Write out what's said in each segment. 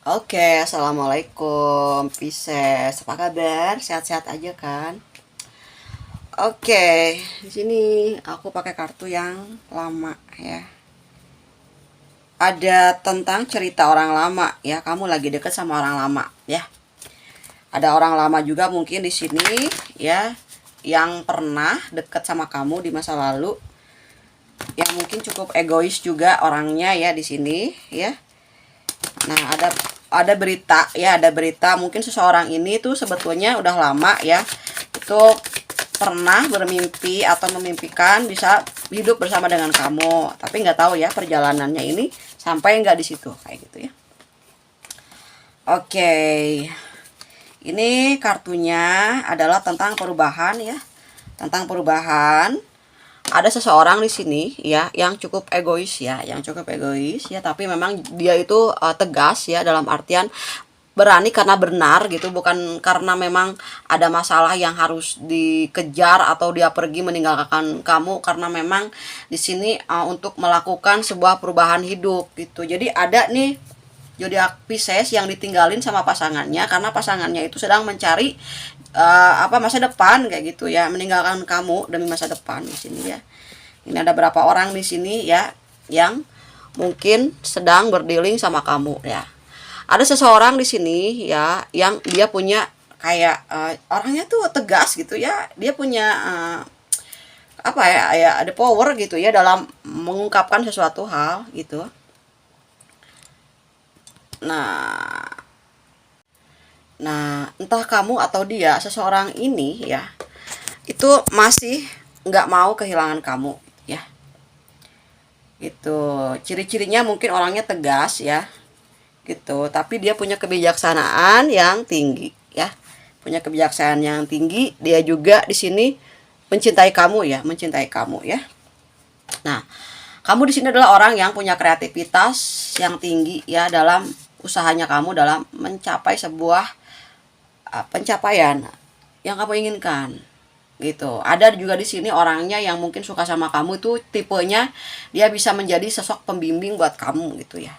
Oke, assalamualaikum Pisces. Apa kabar? Sehat-sehat aja kan? Oke, di sini aku pakai kartu yang lama ya. Ada tentang cerita orang lama ya. Kamu lagi deket sama orang lama ya. Ada orang lama juga mungkin di sini ya, yang pernah deket sama kamu di masa lalu. Yang mungkin cukup egois juga orangnya ya di sini ya. Nah, ada berita ya, ada berita mungkin seseorang ini tuh sebetulnya udah lama ya. Itu pernah bermimpi atau memimpikan bisa hidup bersama dengan kamu, tapi nggak tahu ya perjalanannya ini sampai nggak di situ kayak gitu ya. Oke, ini kartunya adalah tentang perubahan ya, tentang perubahan. Ada seseorang di sini ya yang cukup egois ya, yang cukup egois ya, tapi memang dia itu tegas ya, dalam artian berani karena benar gitu, bukan karena memang ada masalah yang harus dikejar atau dia pergi meninggalkan kamu, karena memang di sini untuk melakukan sebuah perubahan hidup gitu. Jadi ada nih zodiak Pisces yang ditinggalin sama pasangannya karena pasangannya itu sedang mencari masa depan kayak gitu ya, meninggalkan kamu demi masa depan di sini ya. Ini ada berapa orang di sini ya yang mungkin sedang berdealing sama kamu ya. Ada seseorang di sini ya yang dia punya kayak orangnya tuh tegas gitu ya. Dia punya ada power gitu ya dalam mengungkapkan sesuatu hal gitu. Nah, entah kamu atau dia, seseorang ini ya, itu masih nggak mau kehilangan kamu ya. Itu ciri-cirinya mungkin orangnya tegas ya, gitu. Tapi dia punya kebijaksanaan yang tinggi ya, punya kebijaksanaan yang tinggi. Dia juga di sini mencintai kamu ya, mencintai kamu ya. Nah, kamu di sini adalah orang yang punya kreativitas yang tinggi ya dalam usahanya kamu dalam mencapai sebuah pencapaian yang kamu inginkan gitu. Ada juga di sini orangnya yang mungkin suka sama kamu itu tipenya dia bisa menjadi sosok pembimbing buat kamu gitu ya.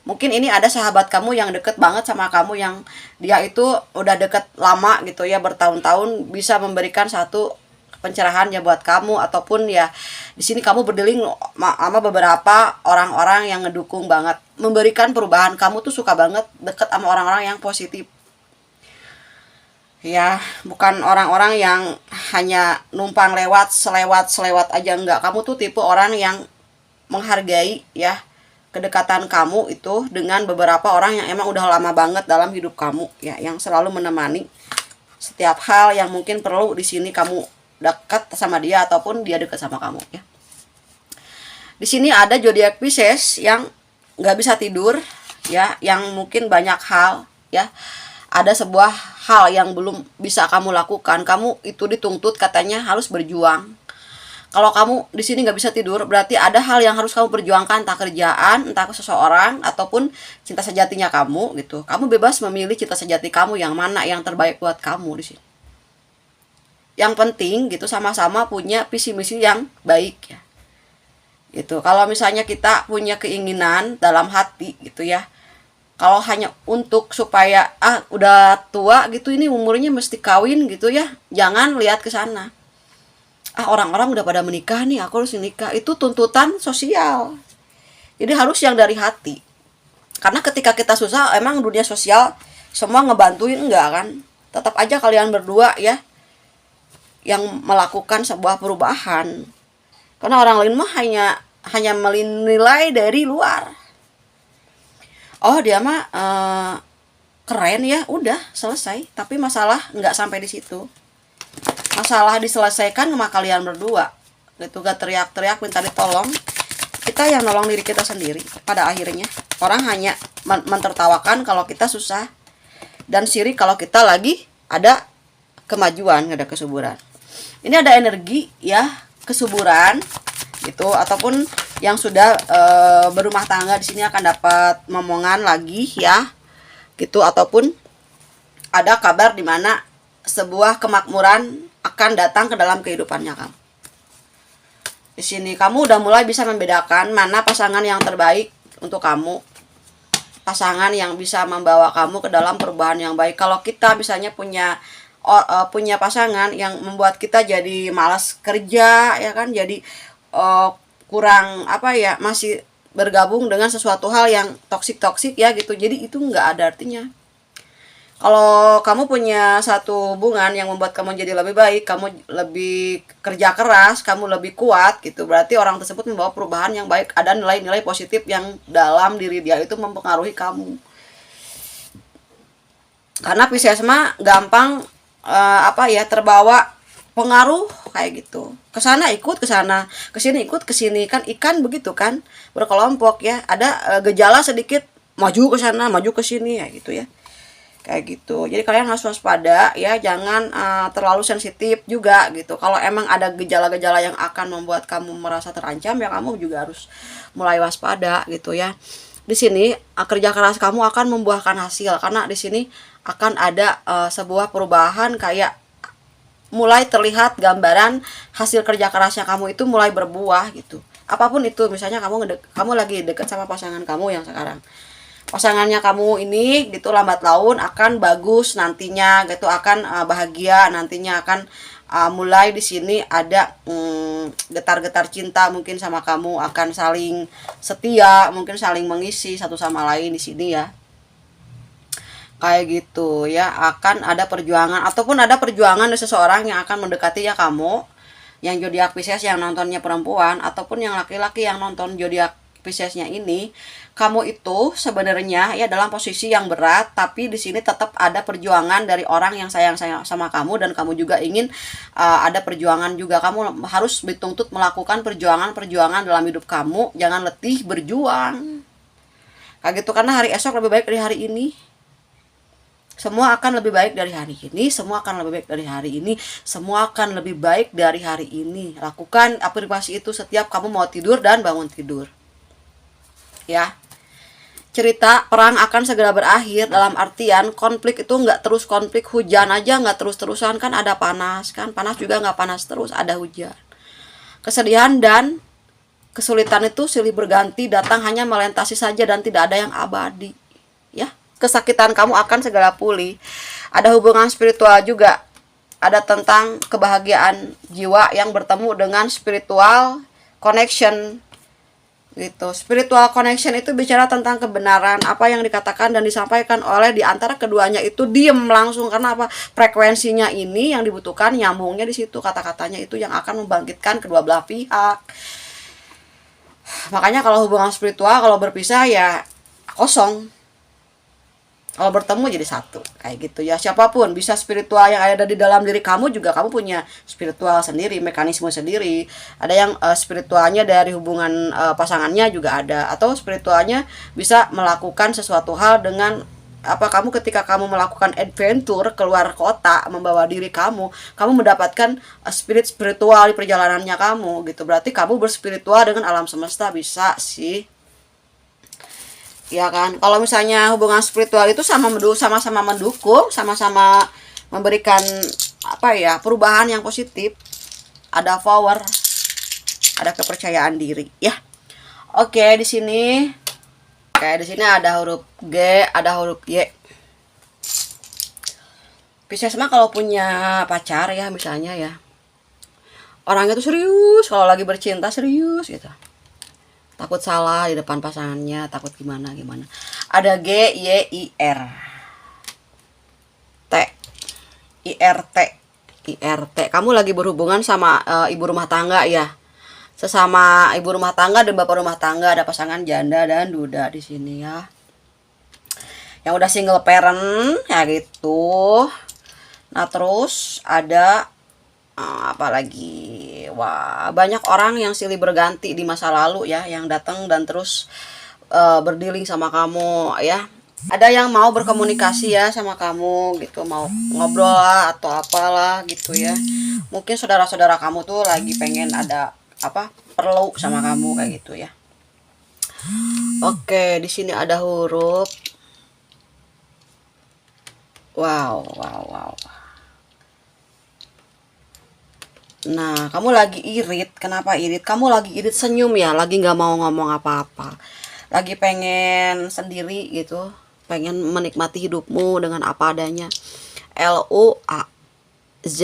Mungkin ini ada sahabat kamu yang deket banget sama kamu, yang dia itu udah deket lama gitu ya, bertahun-tahun, bisa memberikan satu pencerahan ya buat kamu, ataupun ya di sini kamu berdealing sama beberapa orang-orang yang ngedukung banget, memberikan perubahan. Kamu tuh suka banget deket sama orang-orang yang positif ya, bukan orang-orang yang hanya numpang selewat aja, enggak. Kamu tuh tipe orang yang menghargai ya kedekatan kamu itu dengan beberapa orang yang emang udah lama banget dalam hidup kamu ya, yang selalu menemani setiap hal yang mungkin perlu di sini kamu dekat sama dia ataupun dia dekat sama kamu ya. Di sini ada zodiak Pisces yang nggak bisa tidur ya, yang mungkin banyak hal ya. Ada sebuah hal yang belum bisa kamu lakukan. Kamu itu dituntut katanya harus berjuang. Kalau kamu di sini nggak bisa tidur, berarti ada hal yang harus kamu perjuangkan, entah kerjaan, entah ke seseorang, ataupun cinta sejatinya kamu gitu. Kamu bebas memilih cinta sejati kamu yang mana yang terbaik buat kamu di sini. Yang penting gitu sama-sama punya visi misi yang baik ya. Gitu. Kalau misalnya kita punya keinginan dalam hati gitu ya, kalau hanya untuk supaya udah tua gitu, ini umurnya mesti kawin gitu ya, jangan lihat ke sana. Orang-orang udah pada menikah nih, aku harus menikah. Itu tuntutan sosial. Jadi harus yang dari hati. Karena ketika kita susah, emang dunia sosial semua ngebantuin enggak kan? Tetap aja kalian berdua ya yang melakukan sebuah perubahan. Karena orang lain mah hanya menilai dari luar. Oh, dia mah keren ya, udah selesai. Tapi masalah nggak sampai di situ. Masalah diselesaikan sama kalian berdua gitu, gak teriak-teriak minta ditolong. Kita yang nolong diri kita sendiri pada akhirnya. Orang hanya mentertawakan kalau kita susah, dan sirik kalau kita lagi ada kemajuan, ada kesuburan. Ini ada energi ya, kesuburan gitu, ataupun yang sudah berumah tangga di sini akan dapat momongan lagi ya gitu, ataupun ada kabar di mana sebuah kemakmuran akan datang ke dalam kehidupannya kamu. Di sini kamu udah mulai bisa membedakan mana pasangan yang terbaik untuk kamu. pasangan yang bisa membawa kamu ke dalam perubahan yang baik. Kalau kita misalnya punya pasangan yang membuat kita jadi malas kerja, ya kan, jadi kurang apa ya, masih bergabung dengan sesuatu hal yang toksik ya gitu, jadi itu nggak ada artinya. Kalau kamu punya satu hubungan yang membuat kamu jadi lebih baik, kamu lebih kerja keras, kamu lebih kuat gitu, berarti orang tersebut membawa perubahan yang baik, ada nilai-nilai positif yang dalam diri dia itu mempengaruhi kamu. Karena Pisces mah gampang terbawa pengaruh kayak gitu. Kesana ikut kesana, kesini ikut kesini, kan ikan begitu kan, berkelompok ya. Ada gejala sedikit maju ke sana, maju ke sini ya gitu ya. Kayak gitu. Jadi kalian harus waspada ya, jangan terlalu sensitif juga gitu. Kalau emang ada gejala-gejala yang akan membuat kamu merasa terancam, ya kamu juga harus mulai waspada gitu ya. Di sini kerja keras kamu akan membuahkan hasil, karena di sini akan ada sebuah perubahan, kayak mulai terlihat gambaran hasil kerja kerasnya kamu itu mulai berbuah gitu. Apapun itu, misalnya kamu lagi deket sama pasangan kamu yang sekarang, pasangannya kamu ini gitu lambat laun akan bagus nantinya gitu, akan bahagia nantinya, akan mulai di sini ada getar-getar cinta mungkin sama kamu, akan saling setia, mungkin saling mengisi satu sama lain di sini ya. Kayak gitu ya, akan ada perjuangan ataupun ada perjuangan dari seseorang yang akan mendekati ya kamu, yang zodiak Pisces yang nontonnya perempuan ataupun yang laki-laki yang nonton zodiak Piscesnya ini. Kamu itu sebenarnya ya dalam posisi yang berat, tapi di sini tetap ada perjuangan dari orang yang sayang sama kamu, dan kamu juga ingin ada perjuangan juga. Kamu harus dituntut melakukan perjuangan dalam hidup kamu, jangan letih berjuang. Kayak gitu, karena hari esok lebih baik dari hari ini. Semua akan lebih baik dari hari ini, semua akan lebih baik dari hari ini, semua akan lebih baik dari hari ini. Lakukan afirmasi itu setiap kamu mau tidur dan bangun tidur. Ya. Cerita perang akan segera berakhir, dalam artian konflik itu nggak terus konflik, hujan aja nggak terus-terusan kan, ada panas kan, panas juga nggak panas terus, ada hujan. Kesedihan dan kesulitan itu silih berganti datang, hanya melintasi saja dan tidak ada yang abadi ya. Kesakitan kamu akan segera pulih. Ada hubungan spiritual juga, ada tentang kebahagiaan jiwa yang bertemu dengan spiritual connection gitu. Spiritual connection itu bicara tentang kebenaran, apa yang dikatakan dan disampaikan oleh di antara keduanya itu diem langsung. Karena apa? Frekuensinya ini yang dibutuhkan, nyambungnya di situ, kata-katanya itu yang akan membangkitkan kedua belah pihak. Makanya kalau hubungan spiritual kalau berpisah ya kosong, kalau bertemu jadi satu kayak gitu ya. Siapapun bisa spiritual yang ada di dalam diri kamu, juga kamu punya spiritual sendiri, mekanisme sendiri. Ada yang spiritualnya dari hubungan pasangannya juga ada, atau spiritualnya bisa melakukan sesuatu hal dengan kamu ketika kamu melakukan adventure keluar kota membawa diri kamu mendapatkan spiritual di perjalanannya kamu gitu. Berarti kamu berspiritual dengan alam semesta, bisa sih. Ya kan, kalau misalnya hubungan spiritual itu sama-sama mendukung, sama-sama memberikan perubahan yang positif, ada power, ada kepercayaan diri ya. Oke, di sini ada huruf G, ada huruf Y. Pisces mah kalau punya pacar ya misalnya ya, orangnya tuh serius, kalau lagi bercinta serius gitu. Takut salah di depan pasangannya, takut gimana. Ada G, Y, I, R. T. IRT. Kamu lagi berhubungan sama ibu rumah tangga ya. Sesama ibu rumah tangga dan bapak rumah tangga, ada pasangan janda dan duda di sini ya. Yang udah single parent ya gitu. Nah, terus ada apalagi, wah banyak orang yang silih berganti di masa lalu ya, yang datang dan terus berdealing sama kamu ya. Ada yang mau berkomunikasi ya sama kamu gitu, mau ngobrol lah atau apalah gitu ya. Mungkin saudara-saudara kamu tuh lagi pengen ada perlu sama kamu kayak gitu ya. Oke, di sini ada huruf wow. Nah, kamu lagi irit. Kenapa irit? Kamu lagi irit, senyum ya, lagi nggak mau ngomong apa-apa. lagi pengen sendiri gitu, pengen menikmati hidupmu dengan apa adanya. LUAZ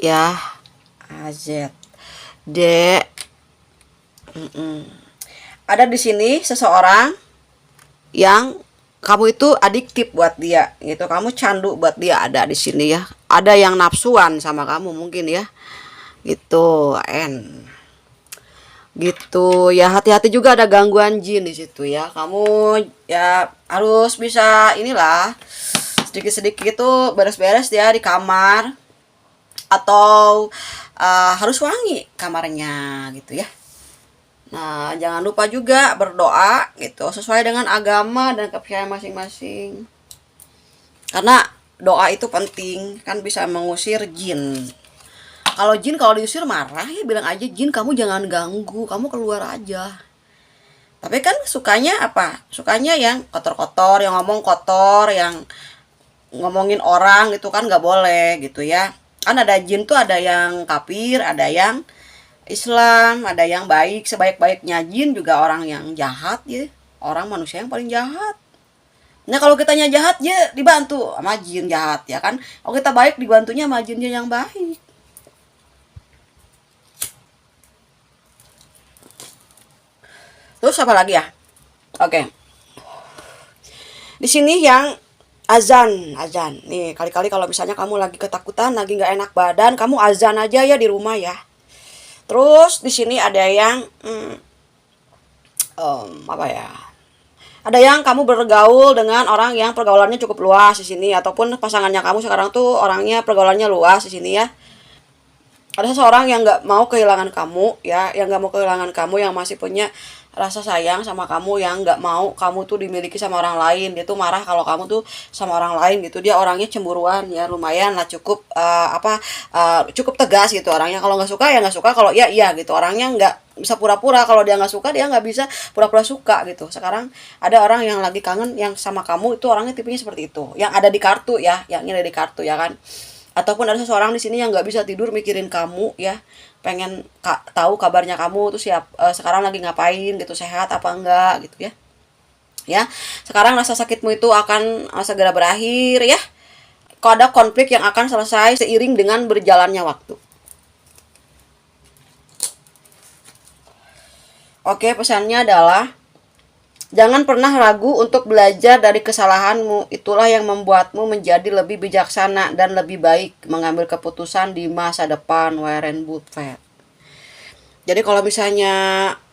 ya, AZ. D. Ada di sini seseorang yang kamu itu adiktif buat dia gitu, kamu candu buat dia, ada di sini ya. Ada yang nafsuan sama kamu mungkin ya. Gitu, N. Gitu ya, hati-hati juga ada gangguan jin di situ ya. Kamu ya harus bisa inilah sedikit-sedikit itu beres-beres ya di kamar, atau harus wangi kamarnya gitu ya. Nah, jangan lupa juga berdoa gitu sesuai dengan agama dan kepercayaan masing-masing. Karena doa itu penting, kan bisa mengusir jin. Kalau jin kalau diusir marah ya bilang aja, jin kamu jangan ganggu, kamu keluar aja. Tapi kan sukanya apa? Sukanya yang kotor-kotor, yang ngomong kotor, yang ngomongin orang gitu kan nggak boleh gitu ya. Kan ada jin tuh ada yang kafir, ada yang Islam, ada yang baik. Sebaik-baiknya jin juga orang yang jahat ya. Orang manusia yang paling jahat. Nah kalau kitanya jahat ya dibantu sama jin jahat ya kan. Kalau kita baik dibantunya sama jinnya yang baik. Terus apa lagi ya? Oke. Di sini yang azan. Nih kali-kali kalau misalnya kamu lagi ketakutan, lagi nggak enak badan, kamu azan aja ya di rumah ya. Terus di sini ada yang apa ya? Ada yang kamu bergaul dengan orang yang pergaulannya cukup luas di sini, ataupun pasangannya kamu sekarang tuh orangnya pergaulannya luas di sini ya. Ada seseorang yang nggak mau kehilangan kamu ya, yang nggak mau kehilangan kamu, yang masih punya rasa sayang sama kamu, yang nggak mau kamu tuh dimiliki sama orang lain. Dia tuh marah kalau kamu tuh sama orang lain gitu. Dia orangnya cemburuan ya, lumayan lah, cukup cukup tegas gitu orangnya. Kalau nggak suka ya nggak suka, kalau iya iya gitu. Orangnya nggak bisa pura-pura, kalau dia nggak suka dia nggak bisa pura-pura suka gitu. Sekarang ada orang yang lagi kangen yang sama kamu, itu orangnya tipenya seperti itu, yang ada di kartu ya, yang ini ada di kartu ya kan. Ataupun ada seseorang di sini yang nggak bisa tidur mikirin kamu ya, pengen tahu kabarnya kamu tuh sekarang lagi ngapain gitu, sehat apa enggak gitu ya. Ya, sekarang rasa sakitmu itu akan segera berakhir ya. Kok ada konflik yang akan selesai seiring dengan berjalannya waktu. Oke, pesannya adalah jangan pernah ragu untuk belajar dari kesalahanmu. Itulah yang membuatmu menjadi lebih bijaksana dan lebih baik mengambil keputusan di masa depan. Warren Buffett. Jadi kalau misalnya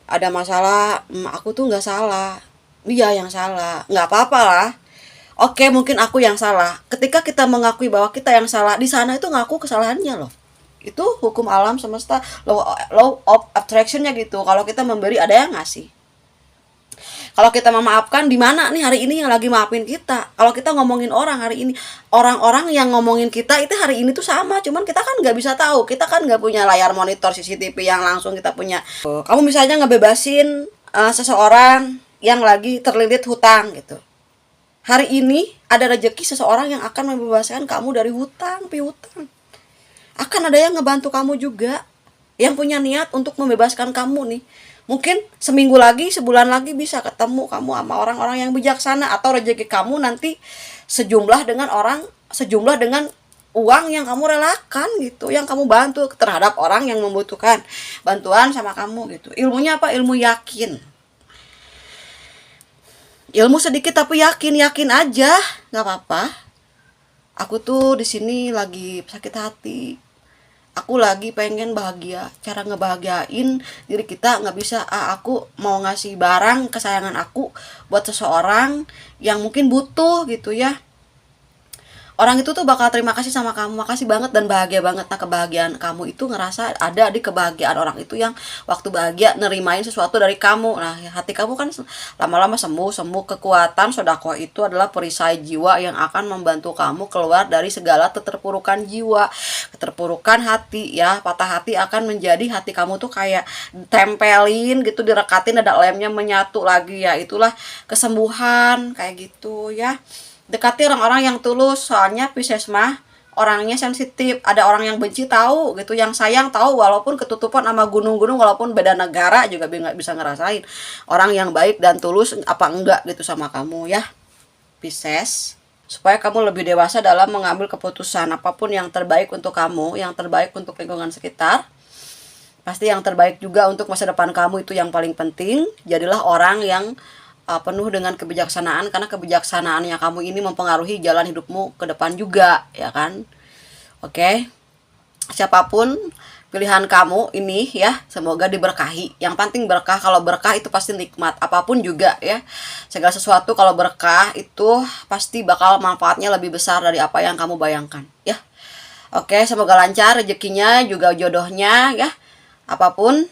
ada masalah, aku tuh nggak salah, dia yang salah, nggak apa-apa lah. Oke, mungkin aku yang salah. Ketika kita mengakui bahwa kita yang salah, di sana itu ngaku kesalahannya loh. Itu hukum alam semesta, law of attractionnya gitu. Kalau kita memberi, ada yang ngasih. Kalau kita memaafkan, di mana nih hari ini yang lagi maafin kita? Kalau kita ngomongin orang hari ini, orang-orang yang ngomongin kita itu hari ini tuh sama, cuman kita kan nggak bisa tahu, kita kan nggak punya layar monitor CCTV yang langsung kita punya. Kamu misalnya ngebebasin seseorang yang lagi terlilit hutang gitu. Hari ini ada rezeki seseorang yang akan membebaskan kamu dari hutang, piutang. Akan ada yang ngebantu kamu juga, yang punya niat untuk membebaskan kamu nih. Mungkin seminggu lagi, sebulan lagi bisa ketemu kamu sama orang-orang yang bijaksana, atau rezeki kamu nanti sejumlah dengan uang yang kamu relakan gitu, yang kamu bantu terhadap orang yang membutuhkan bantuan sama kamu gitu. Ilmunya apa? Ilmu yakin. Ilmu sedikit tapi yakin aja, nggak apa-apa. Aku tuh di sini lagi sakit hati. Aku lagi pengen bahagia. Cara ngebahagiain diri kita nggak bisa. Aku mau ngasih barang kesayangan aku buat seseorang yang mungkin butuh gitu ya. Orang itu tuh bakal terima kasih sama kamu, makasih banget dan bahagia banget. Nah, kebahagiaan kamu itu ngerasa ada di kebahagiaan orang itu yang waktu bahagia nerimain sesuatu dari kamu. Nah, hati kamu kan lama-lama sembuh. Kekuatan sedekah itu adalah perisai jiwa yang akan membantu kamu keluar dari segala keterpurukan jiwa, keterpurukan hati ya. Patah hati akan menjadi hati kamu tuh kayak tempelin gitu, direkatin, ada lemnya menyatu lagi ya. Itulah kesembuhan kayak gitu ya. Dekati orang-orang yang tulus, soalnya Pisces mah orangnya sensitif, ada orang yang benci tahu gitu, yang sayang tahu, walaupun ketutupan sama gunung-gunung, walaupun beda negara juga nggak bisa ngerasain orang yang baik dan tulus apa enggak gitu sama kamu ya, Pisces. Supaya kamu lebih dewasa dalam mengambil keputusan apapun yang terbaik untuk kamu, yang terbaik untuk lingkungan sekitar. Pasti yang terbaik juga untuk masa depan kamu, itu yang paling penting. Jadilah orang yang penuh dengan kebijaksanaan, karena kebijaksanaannya kamu ini mempengaruhi jalan hidupmu ke depan juga, ya kan? Oke. Siapapun pilihan kamu ini ya, semoga diberkahi. Yang penting berkah, kalau berkah itu pasti nikmat. Apapun juga ya. Segala sesuatu kalau berkah itu pasti bakal manfaatnya lebih besar dari apa yang kamu bayangkan, ya. Oke, semoga lancar rezekinya juga jodohnya ya. Apapun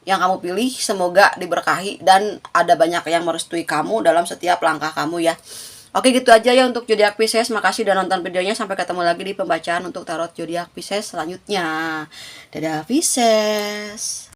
yang kamu pilih semoga diberkahi dan ada banyak yang merestui kamu dalam setiap langkah kamu ya. Oke, gitu aja ya untuk zodiak Pisces. Makasih udah nonton videonya. Sampai ketemu lagi di pembacaan untuk tarot zodiak Pisces selanjutnya. Dadah Pisces.